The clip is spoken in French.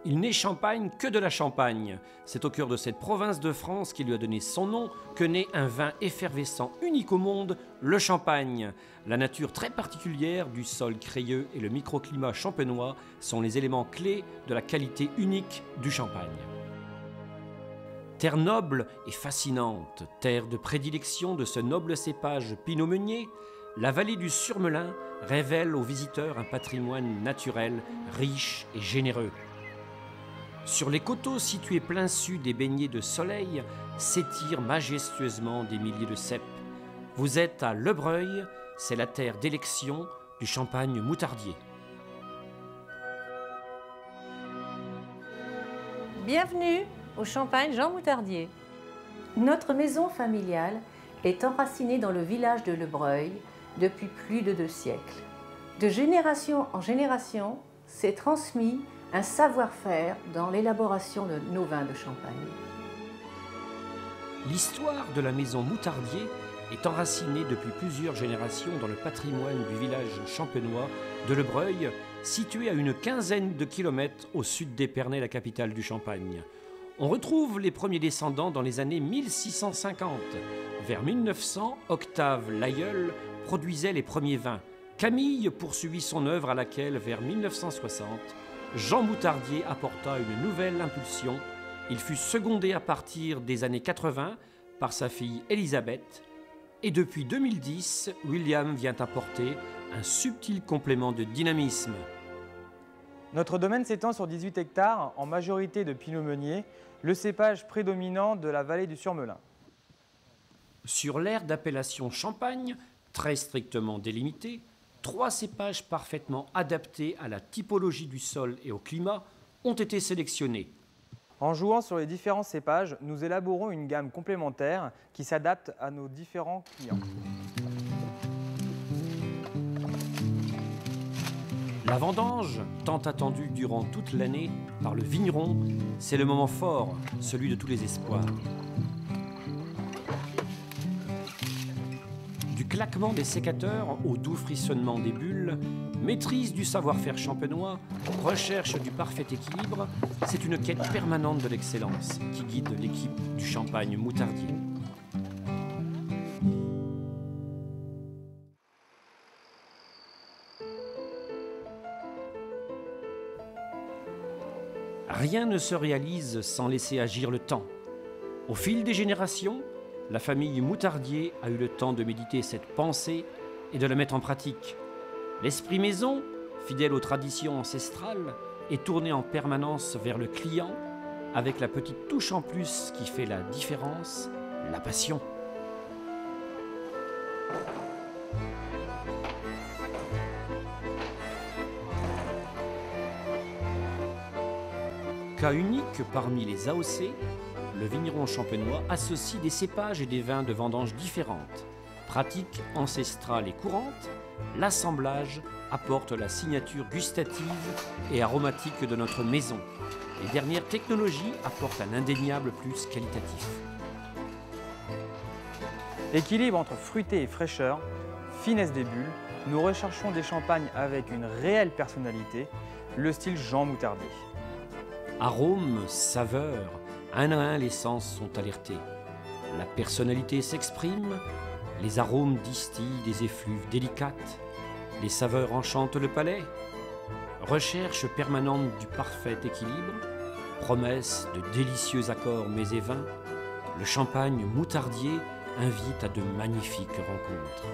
Il n'est champagne que de la Champagne. C'est au cœur de cette province de France qui lui a donné son nom que naît un vin effervescent unique au monde, le champagne. La nature très particulière du sol crayeux et le microclimat champenois sont les éléments clés de la qualité unique du champagne. Terre noble et fascinante, terre de prédilection de ce noble cépage Pinot Meunier, la vallée du Surmelin révèle aux visiteurs un patrimoine naturel riche et généreux. Sur les coteaux situés plein sud et baignés de soleil, s'étirent majestueusement des milliers de cèpes. Vous êtes à Le Breuil, c'est la terre d'élection du champagne moutardier. Bienvenue au Champagne Jean Moutardier. Notre maison familiale est enracinée dans le village de Le Breuil depuis plus de 2 siècles. De génération en génération, s'est transmis un savoir-faire dans l'élaboration de nos vins de Champagne. L'histoire de la maison Moutardier est enracinée depuis plusieurs générations dans le patrimoine du village champenois de Le Breuil, situé à une quinzaine de kilomètres au sud d'Épernay, la capitale du Champagne. On retrouve les premiers descendants dans les années 1650. Vers 1900, Octave Lailleul produisait les premiers vins. Camille poursuivit son œuvre à laquelle, vers 1960, Jean Moutardier apporta une nouvelle impulsion. Il fut secondé à partir des années 80 par sa fille Elisabeth. Et depuis 2010, William vient apporter un subtil complément de dynamisme. Notre domaine s'étend sur 18 hectares, en majorité de Pinot Meunier, le cépage prédominant de la vallée du Surmelin. Sur l'aire d'appellation Champagne, très strictement délimitée, 3 cépages parfaitement adaptés à la typologie du sol et au climat ont été sélectionnés. En jouant sur les différents cépages, nous élaborons une gamme complémentaire qui s'adapte à nos différents clients. La vendange, tant attendue durant toute l'année par le vigneron, c'est le moment fort, celui de tous les espoirs. Du claquement des sécateurs au doux frissonnement des bulles, maîtrise du savoir-faire champenois, recherche du parfait équilibre, c'est une quête permanente de l'excellence qui guide l'équipe du Champagne Moutardier. Rien ne se réalise sans laisser agir le temps. Au fil des générations, la famille Moutardier a eu le temps de méditer cette pensée et de la mettre en pratique. L'esprit maison, fidèle aux traditions ancestrales, est tourné en permanence vers le client, avec la petite touche en plus qui fait la différence, la passion. Cas unique parmi les AOC, le vigneron champenois associe des cépages et des vins de vendange différentes. Pratique ancestrale et courante, l'assemblage apporte la signature gustative et aromatique de notre maison. Les dernières technologies apportent un indéniable plus qualitatif. Équilibre entre fruité et fraîcheur, finesse des bulles, nous recherchons des champagnes avec une réelle personnalité, le style Jean Moutardier. Arômes, saveurs, un à un les sens sont alertés. La personnalité s'exprime, les arômes distillent des effluves délicates, les saveurs enchantent le palais. Recherche permanente du parfait équilibre, promesse de délicieux accords mets et vins, le champagne Moutardier invite à de magnifiques rencontres.